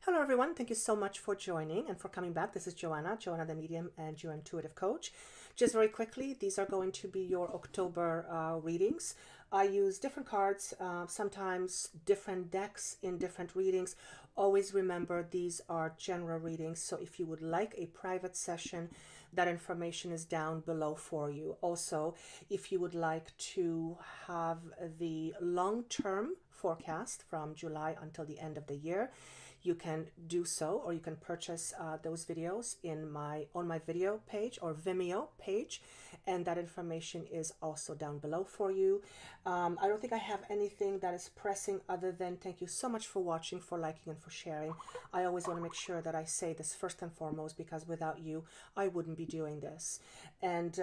Hello everyone, thank you so much for joining and for coming back. This is Joanna the medium and your intuitive coach. Just very quickly, these are going to be your October readings. I use different cards, sometimes different decks in different readings. Always remember these are general readings, so if you would like a private session, that information is down below for you. Also, if you would like to have the long-term forecast from July until the end of the year, you can do so, or you can purchase those videos on my video page or Vimeo page, and that information is also down below for you. I don't think I have anything that is pressing other than thank you so much for watching, for liking, and for sharing. I always want to make sure that I say this first and foremost, because without you, I wouldn't be doing this. And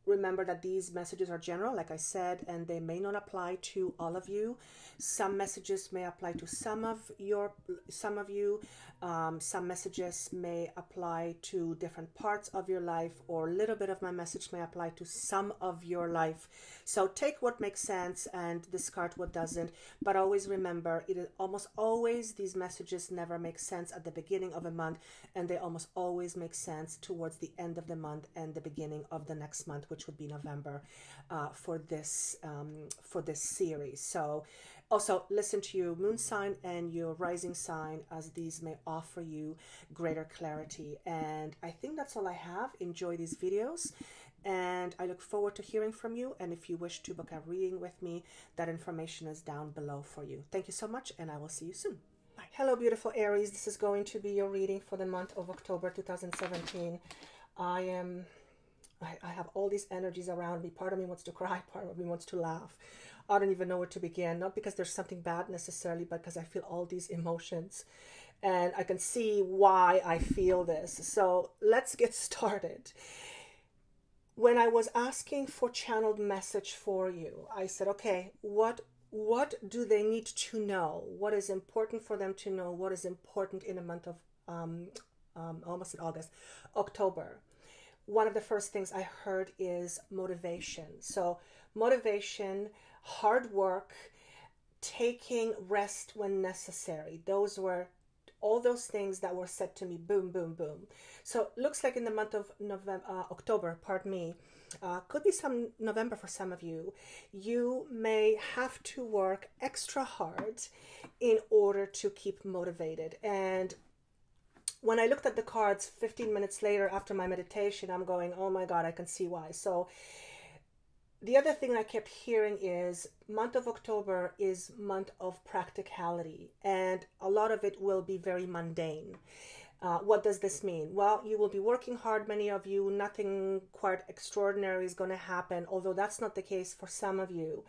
remember that these messages are general, like I said, and they may not apply to all of you. Some messages may apply to some of you. Some messages may apply to different parts of your life, or a little bit of my message may apply to some of your life. So take what makes sense and discard what doesn't. But always remember, it is almost always, these messages never make sense at the beginning of a month, and they almost always make sense towards the end of the month and the beginning of the next month, which would be November, for this series. So also listen to your moon sign and your rising sign, as these may offer you greater clarity. And I think that's all I have. Enjoy these videos, and I look forward to hearing from you. And if you wish to book a reading with me, that information is down below for you. Thank you so much, and I will see you soon. Bye. Hello, beautiful Aries. This is going to be your reading for the month of October 2017. I have all these energies around me. Part of me wants to cry, part of me wants to laugh. I don't even know where to begin. Not because there's something bad necessarily, but because I feel all these emotions. And I can see why I feel this. So let's get started. When I was asking for channeled message for you, I said, okay, what do they need to know? What is important for them to know? What is important in a month of, almost in August, October? One of the first things I heard is motivation. So motivation, hard work, taking rest when necessary. Those were all those things that were said to me. Boom, boom, boom. So looks like in the month of October, pardon me, could be some November for some of you, you may have to work extra hard in order to keep motivated. And when I looked at the cards 15 minutes later after my meditation, I'm going, oh my God, I can see why. So the other thing I kept hearing is month of October is month of practicality, and a lot of it will be very mundane. What does this mean? Well, you will be working hard, many of you. Nothing quite extraordinary is going to happen, although that's not the case for some of you.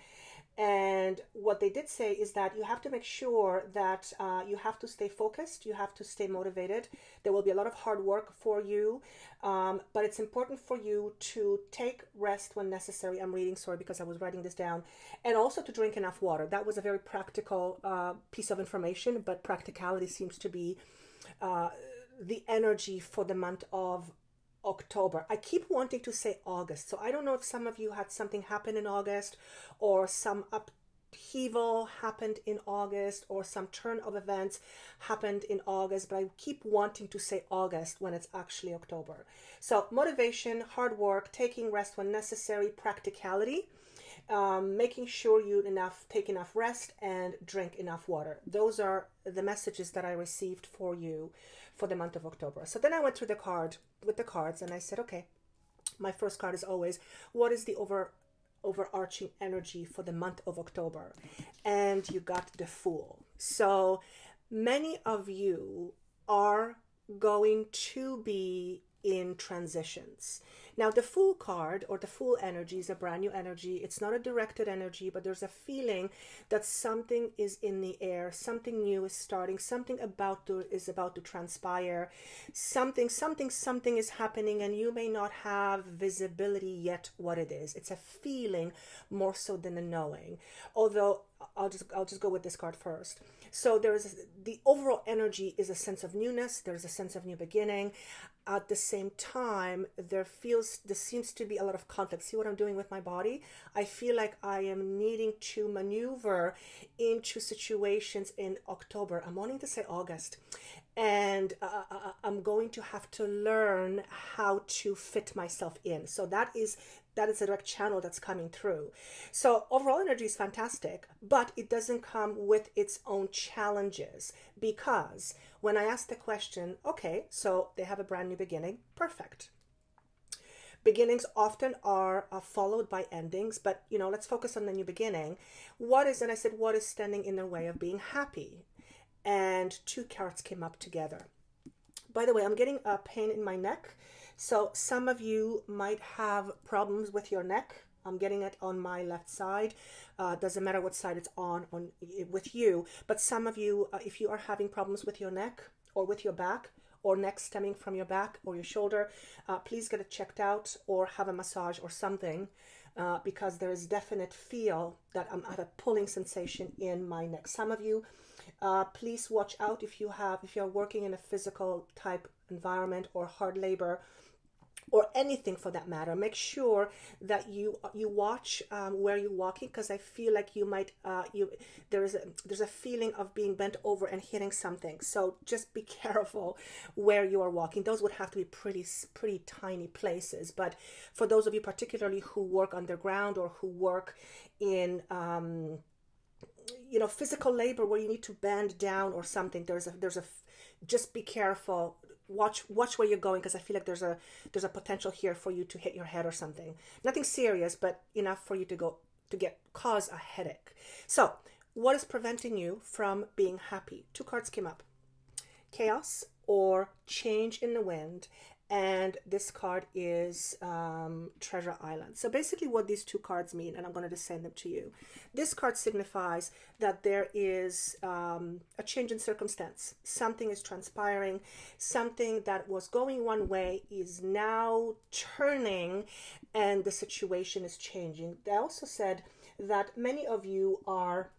And what they did say is that you have to make sure that you have to stay focused, you have to stay motivated. There will be a lot of hard work for you, but it's important for you to take rest when necessary. I'm reading, sorry, because I was writing this down. And also to drink enough water. That was a very practical piece of information, but practicality seems to be the energy for the month of October. I keep wanting to say August, so I don't know if some of you had something happen in August, or some upheaval happened in August, or some turn of events happened in August, but I keep wanting to say August when it's actually October. So motivation, hard work, taking rest when necessary, practicality, making sure you take enough rest and drink enough water. Those are the messages that I received for you for the month of October. So then I went through the cards and I said, okay, my first card is always, what is the overarching energy for the month of October? And you got the Fool. So many of you are going to be in transitions. Now, the Fool card, or the Fool energy, is a brand new energy. It's not a directed energy, but there's a feeling that something is in the air, something new is starting, something is about to transpire, something is happening, and you may not have visibility yet what it is. It's a feeling more so than a knowing. Although I'll just go with this card first. So the overall energy is a sense of newness. There's a sense of new beginning. At the same time, there feels seems to be a lot of conflict. See what I'm doing with my body? I feel like I am needing to maneuver into situations in October. I'm wanting to say August. And I'm going to have to learn how to fit myself in. So that is a direct channel that's coming through. So overall energy is fantastic, but it doesn't come with its own challenges, because when I ask the question, okay, so they have a brand new beginning, perfect. Beginnings often are followed by endings, but let's focus on the new beginning. What is standing in the way of being happy? And 2 cards came up together. By the way, I'm getting a pain in my neck. So some of you might have problems with your neck. I'm getting it on my left side. Doesn't matter what side it's on with you. But some of you, if you are having problems with your neck or with your back, or neck stemming from your back or your shoulder, please get it checked out or have a massage or something. Because there is definite feel that I have a pulling sensation in my neck. Some of you, please watch out if you're working in a physical type environment or hard labor, or anything for that matter. Make sure that you watch where you're walking, because I feel like you might there's a feeling of being bent over and hitting something. So just be careful where you are walking. Those would have to be pretty tiny places. But for those of you particularly who work underground or who work in physical labor where you need to bend down or something, just be careful. Watch where you're going, because I feel like there's a potential here for you to hit your head or something. Nothing serious, but enough for you to cause a headache. So what is preventing you from being happy? 2 cards came up. Chaos or change in the wind. And this card is Treasure Island. So basically what these 2 cards mean, and I'm going to just send them to you. This card signifies that there is a change in circumstance. Something is transpiring. Something that was going one way is now turning, and the situation is changing. They also said that many of you are,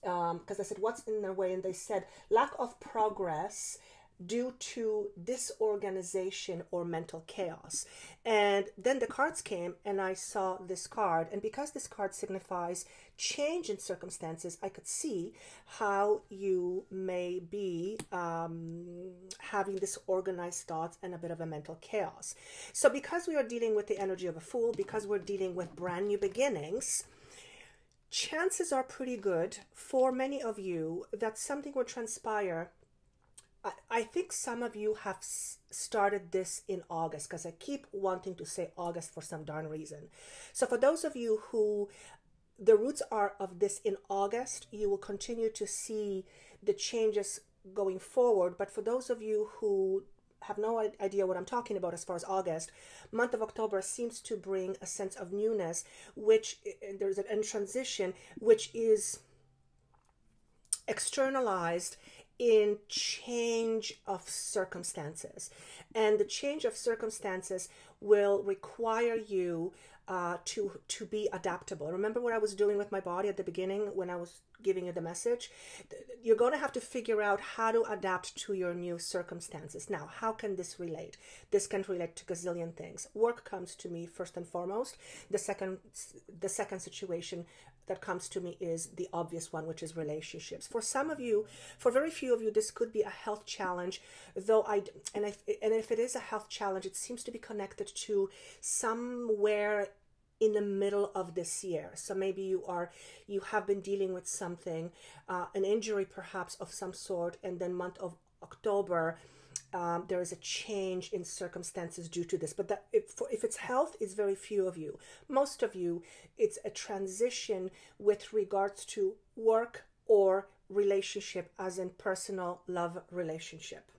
because I said what's in their way, and they said lack of progress due to disorganization or mental chaos. And then the cards came, and I saw this card, and because this card signifies change in circumstances, I could see how you may be having disorganized thoughts and a bit of a mental chaos. So because we are dealing with the energy of a Fool, because we're dealing with brand new beginnings, chances are pretty good for many of you that something will transpire. I think some of you have started this in August, because I keep wanting to say August for some darn reason. So for those of you who the roots are of this in August, you will continue to see the changes going forward. But for those of you who have no idea what I'm talking about as far as August, month of October seems to bring a sense of newness, which there's a transition, which is externalized in change of circumstances. And the change of circumstances will require you to be adaptable. Remember what I was doing with my body at the beginning when I was giving you the message? You're going to have to figure out how to adapt to your new circumstances. Now, how can this relate? This can relate to gazillion things. Work comes to me first and foremost. The second situation that comes to me is the obvious one, which is relationships. For some of you, for very few of you, this could be a health challenge, though if it is a health challenge, it seems to be connected to somewhere in the middle of this year. So maybe you have been dealing with something, an injury perhaps of some sort, and then month of October, there is a change in circumstances due to this. But if it's health, it's very few of you. Most of you, it's a transition with regards to work or relationship, as in personal love relationship.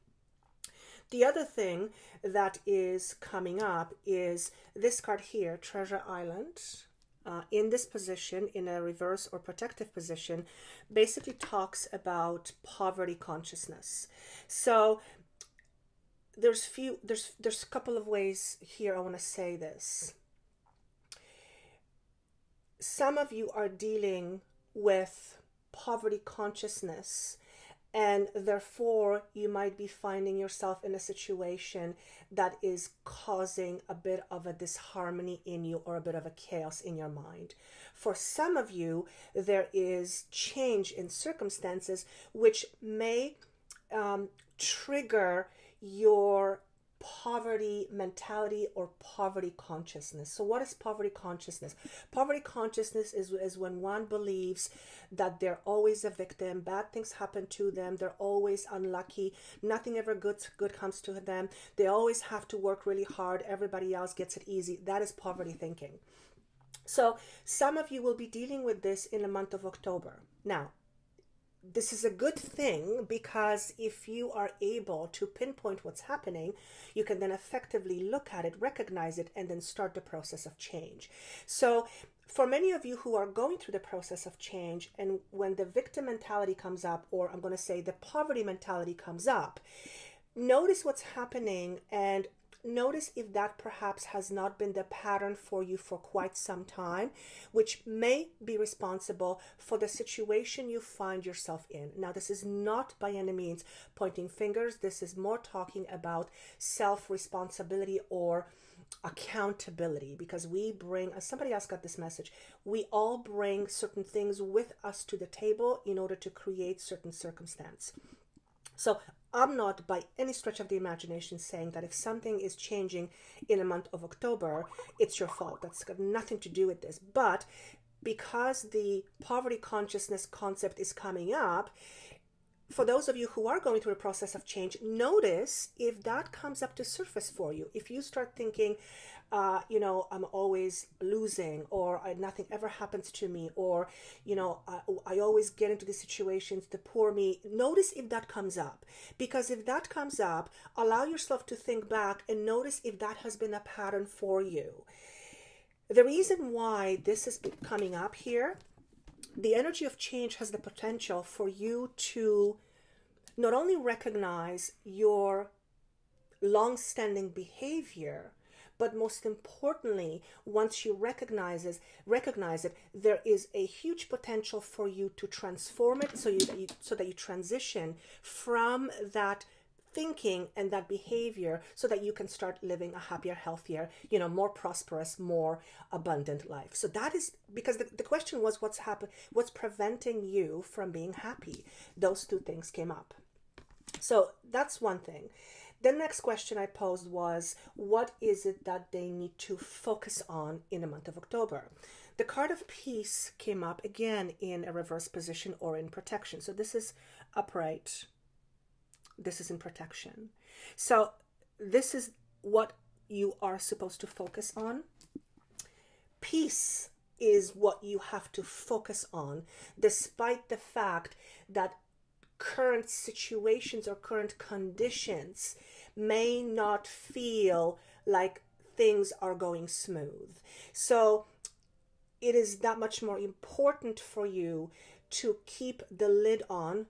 The other thing that is coming up is this card here, Treasure Island. In this position, in a reverse or protective position, basically talks about poverty consciousness. So there's a couple of ways here I want to say this. Some of you are dealing with poverty consciousness, And therefore, you might be finding yourself in a situation that is causing a bit of a disharmony in you or a bit of a chaos in your mind. For some of you, there is change in circumstances which may trigger your poverty mentality or poverty consciousness. So what is poverty consciousness? Poverty consciousness is when one believes that they're always a victim, bad things happen to them, they're always unlucky, nothing ever good comes to them, they always have to work really hard, everybody else gets it easy. That is poverty thinking. So some of you will be dealing with this in the month of October. Now, this is a good thing, because if you are able to pinpoint what's happening, you can then effectively look at it, recognize it, and then start the process of change. So for many of you who are going through the process of change, and when the victim mentality comes up, or I'm going to say the poverty mentality comes up, notice what's happening and notice if that perhaps has not been the pattern for you for quite some time, which may be responsible for the situation you find yourself in. Now, this is not by any means pointing fingers. This is more talking about self-responsibility or accountability, because we bring, as somebody else got this message, we all bring certain things with us to the table in order to create certain circumstance. So I'm not by any stretch of the imagination saying that if something is changing in the month of October, it's your fault. That's got nothing to do with this. But because the poverty consciousness concept is coming up, for those of you who are going through a process of change, notice if that comes up to surface for you. If you start thinking, I'm always losing, or nothing ever happens to me, or, I always get into these situations, the poor me. Notice if that comes up, because if that comes up, allow yourself to think back and notice if that has been a pattern for you. The reason why this is coming up here, the energy of change has the potential for you to not only recognize your long-standing behavior, but most importantly, once you recognize it, there is a huge potential for you to transform it so that you transition from that thinking and that behavior so that you can start living a happier, healthier, more prosperous, more abundant life. So that is because the question was, what's preventing you from being happy? Those two things came up. So that's one thing. The next question I posed was, what is it that they need to focus on in the month of October? The card of peace came up again in a reverse position or in protection. So this is upright. This is in protection. So this is what you are supposed to focus on. Peace is what you have to focus on, despite the fact that current situations or current conditions may not feel like things are going smooth. So it is that much more important for you to keep the lid on,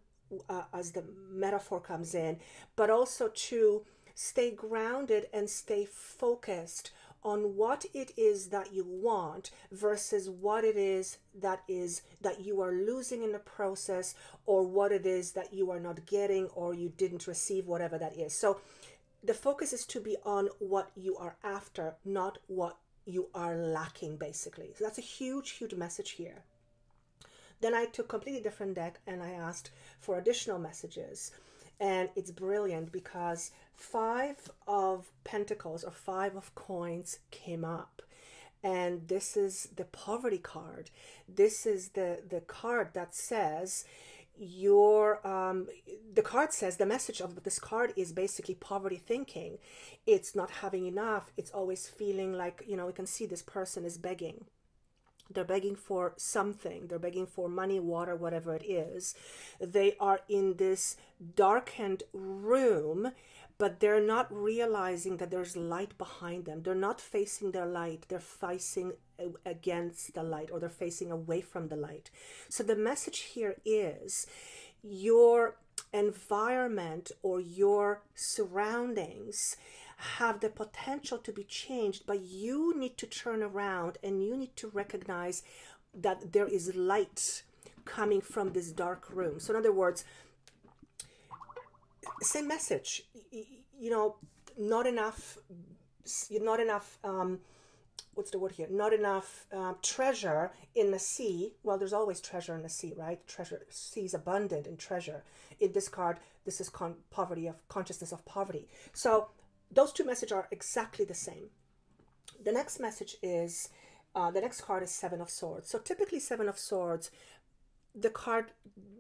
as the metaphor comes in, but also to stay grounded and stay focused on what it is that you want versus what it is that you are losing in the process, or what it is that you are not getting or you didn't receive, whatever that is. So the focus is to be on what you are after, not what you are lacking, basically. So that's a huge, huge message here. Then I took a completely different deck and I asked for additional messages. And it's brilliant because 5 of Pentacles or 5 of Coins came up. And this is the poverty card. This is the card that says the card says, the message of this card is basically poverty thinking. It's not having enough. It's always feeling like, we can see this person is begging. They're begging for something. They're begging for money, water, whatever it is. They are in this darkened room, but they're not realizing that there's light behind them. They're not facing their light. They're facing against the light, or they're facing away from the light. So the message here is your environment or your surroundings have the potential to be changed, but you need to turn around and you need to recognize that there is light coming from this dark room. So in other words, same message. You know, not enough, what's the word here? Not enough treasure in the sea. Well, there's always treasure in the sea, right? Treasure, sea is abundant in treasure. In this card, this is poverty of consciousness of poverty. So those two messages are exactly the same. The next message is, the next card is Seven of Swords. So typically Seven of Swords, the card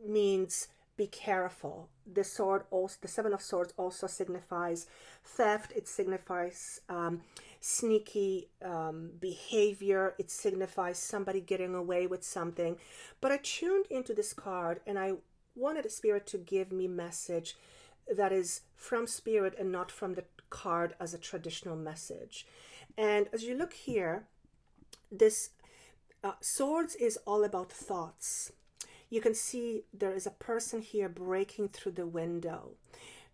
means be careful. The Seven of Swords also signifies theft. It signifies sneaky behavior. It signifies somebody getting away with something. But I tuned into this card and I wanted the Spirit to give me message that is from Spirit and not from the card as a traditional message. And as you look here, this Swords is all about thoughts. You can see there is a person here breaking through the window.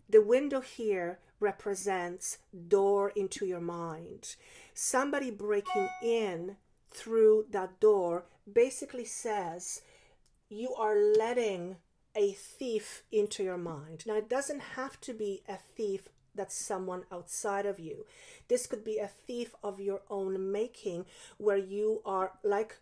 The window here represents door into your mind. Somebody breaking in through that door basically says you are letting a thief into your mind. Now, it doesn't have to be a thief that's someone outside of you. This could be a thief of your own making, where you are like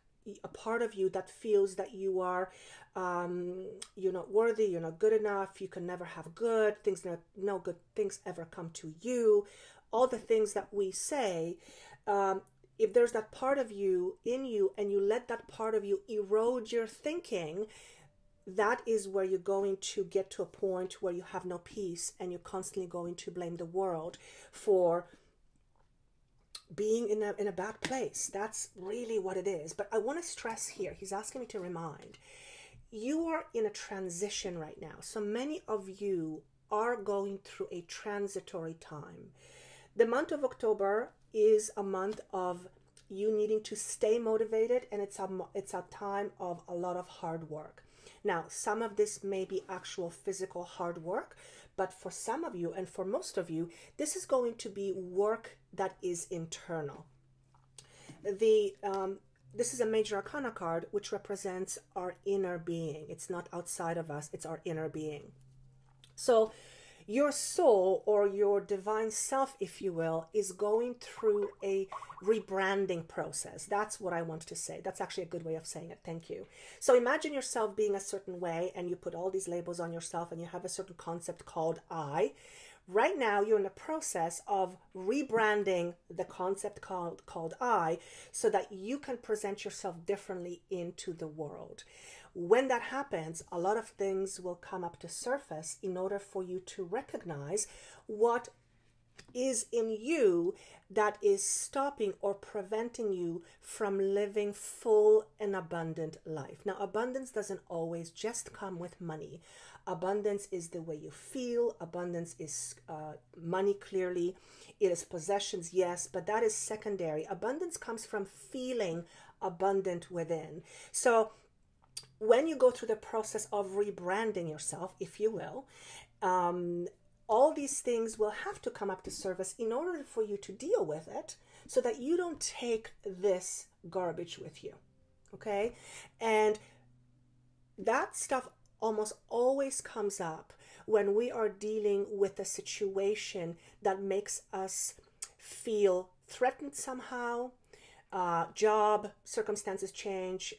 a part of you that feels that you are you're not worthy, you're not good enough, you can never have good things, no good things ever come to you. All the things that we say, if there's that part of you in you and you let that part of you erode your thinking, that is where you're going to get to a point where you have no peace and you're constantly going to blame the world for being in a bad place. That's really what it is. But I want to stress here, he's asking me to remind, you are in a transition right now. So many of you are going through a transitory time. The month of October is a month of you needing to stay motivated, and it's a time of a lot of hard work. Now, some of this may be actual physical hard work, but for some of you and for most of you, this is going to be work that is internal. This is a major arcana card, which represents our inner being. It's not outside of us, it's our inner being. So your soul, or your divine self, if you will, is going through a rebranding process. That's what I wanted to say. That's actually a good way of saying it. Thank you. So imagine yourself being a certain way, and you put all these labels on yourself, and you have a certain concept called I. Right now, you're in the process of rebranding the concept called I, so that you can present yourself differently into the world. When that happens, a lot of things will come up to surface in order for you to recognize what is in you that is stopping or preventing you from living full and abundant life. Now, abundance doesn't always just come with money. Abundance is the way you feel. Abundance is money, clearly. It is possessions, yes, but that is secondary. Abundance comes from feeling abundant within. So when you go through the process of rebranding yourself, if you will, all these things will have to come up to surface in order for you to deal with it, so that you don't take this garbage with you, okay? And that stuff almost always comes up when we are dealing with a situation that makes us feel threatened somehow. Job circumstances change,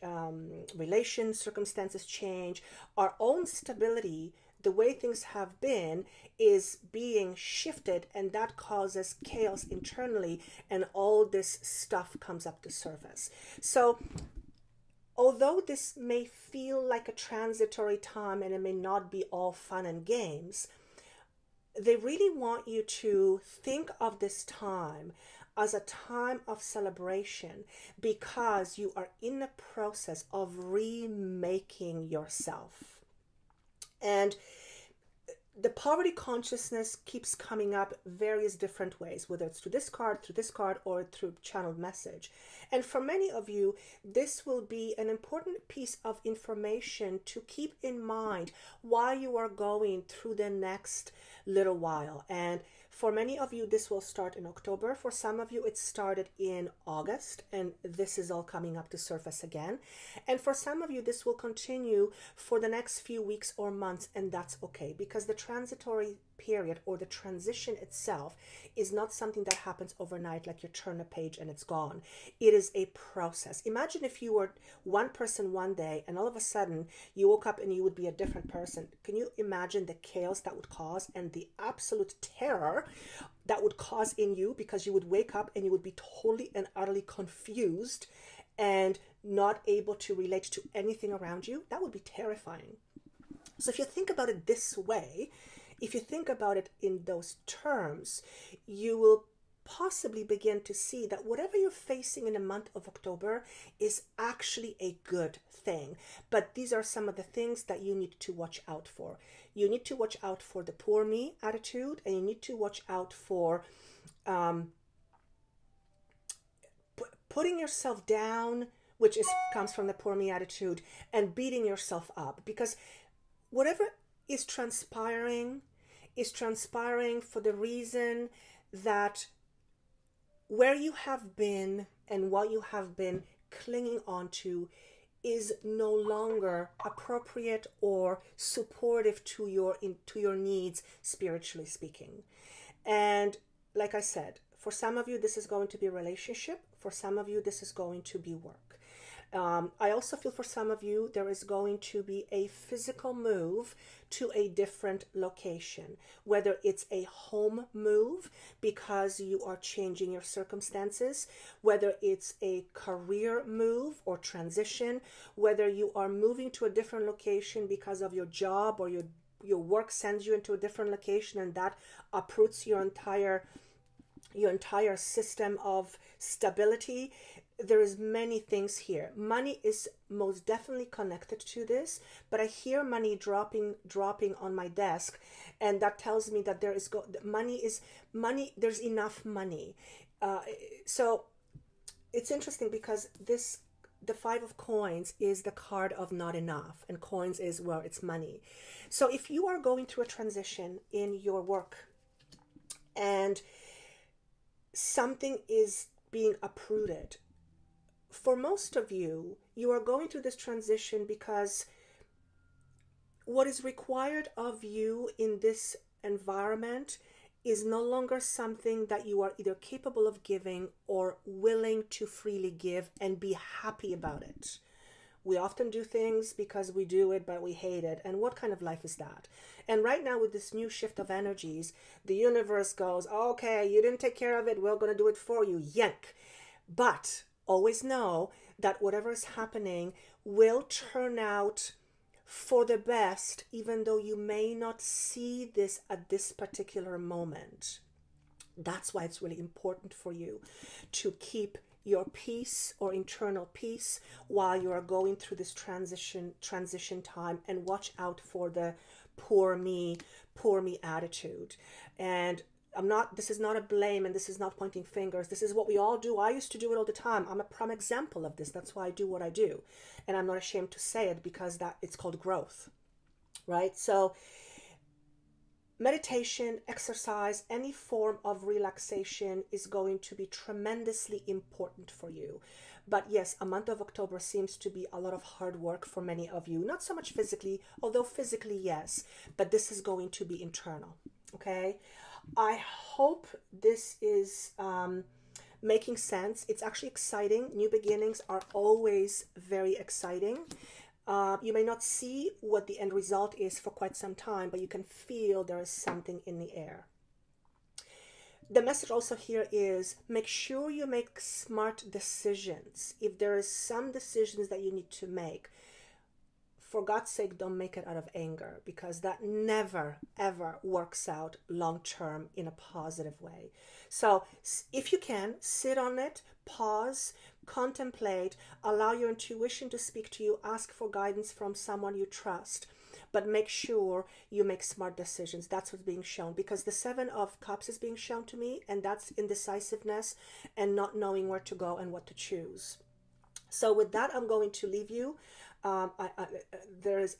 relations circumstances change, our own stability, the way things have been, is being shifted, and that causes chaos internally, and all this stuff comes up to surface. So although this may feel like a transitory time and it may not be all fun and games, they really want you to think of this time as a time of celebration, because you are in the process of remaking yourself. And the poverty consciousness keeps coming up various different ways, whether it's through this card, or through channeled message. And for many of you, this will be an important piece of information to keep in mind while you are going through the next little while. And for many of you, this will start in October. For some of you, it started in August, and this is all coming up to surface again. And for some of you, this will continue for the next few weeks or months, and that's okay, because the transitory period or the transition itself is not something that happens overnight, like you turn a page and it's gone. It is a process. Imagine if you were one person one day and all of a sudden you woke up and you would be a different person. Can you imagine the chaos that would cause and the absolute terror that would cause in you, because you would wake up and you would be totally and utterly confused and not able to relate to anything around you? That would be terrifying. So if you think about it this way, if you think about it in those terms, you will possibly begin to see that whatever you're facing in the month of October is actually a good thing. But these are some of the things that you need to watch out for. You need to watch out for the poor me attitude, and you need to watch out for putting yourself down, which comes from the poor me attitude, and beating yourself up, because whatever is transpiring for the reason that where you have been and what you have been clinging on to is no longer appropriate or supportive to your needs, spiritually speaking. And like I said, for some of you, this is going to be a relationship. For some of you, this is going to be work. I also feel for some of you, there is going to be a physical move to a different location, whether it's a home move because you are changing your circumstances, whether it's a career move or transition, whether you are moving to a different location because of your job or your work sends you into a different location, and that uproots your entire system of stability. There is many things here. Money is most definitely connected to this, but I hear money dropping on my desk, and that tells me that there is money. There's enough money. So it's interesting because the Five of Coins is the card of not enough, and coins is, well, it's money. So if you are going through a transition in your work and something is being uprooted, for most of you, you are going through this transition because what is required of you in this environment is no longer something that you are either capable of giving or willing to freely give and be happy about it. We often do things because we do it, but we hate it. And what kind of life is that? And right now with this new shift of energies, the universe goes, okay, you didn't take care of it. We're going to do it for you. Yank. But always know that whatever is happening will turn out for the best, even though you may not see this at this particular moment. That's why it's really important for you to keep your peace or internal peace while you are going through this transition time, and watch out for the poor me attitude. And this is not a blame, and this is not pointing fingers. This is what we all do. I used to do it all the time. I'm a prime example of this. That's why I do what I do. And I'm not ashamed to say it, because it's called growth, right? So meditation, exercise, any form of relaxation is going to be tremendously important for you. But yes, a month of October seems to be a lot of hard work for many of you. Not so much physically, although physically, yes. But this is going to be internal, okay? I hope this is making sense. It's actually exciting. New beginnings are always very exciting. You may not see what the end result is for quite some time, but you can feel there is something in the air. The message also here is make sure you make smart decisions. If there is some decisions that you need to make, for God's sake, don't make it out of anger, because that never, ever works out long-term in a positive way. So if you can, sit on it, pause, contemplate, allow your intuition to speak to you, ask for guidance from someone you trust, but make sure you make smart decisions. That's what's being shown, because the Seven of Cups is being shown to me, and that's indecisiveness and not knowing where to go and what to choose. So with that, I'm going to leave you. It's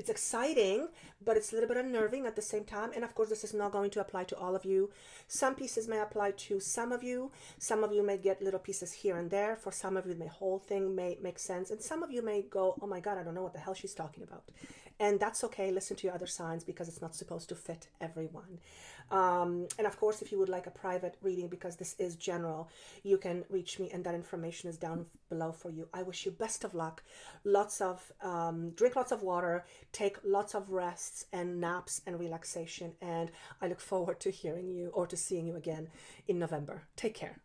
exciting, but it's a little bit unnerving at the same time. And of course, this is not going to apply to all of you. Some pieces may apply to some of you. Some of you may get little pieces here and there. For some of you, the whole thing may make sense. And some of you may go, oh my God, I don't know what the hell she's talking about. And that's okay. Listen to your other signs, because it's not supposed to fit everyone. And of course, if you would like a private reading, because this is general, you can reach me, and that information is down below for you. I wish you best of luck. Drink lots of water, take lots of rests and naps and relaxation. And I look forward to hearing you or to seeing you again in November. Take care.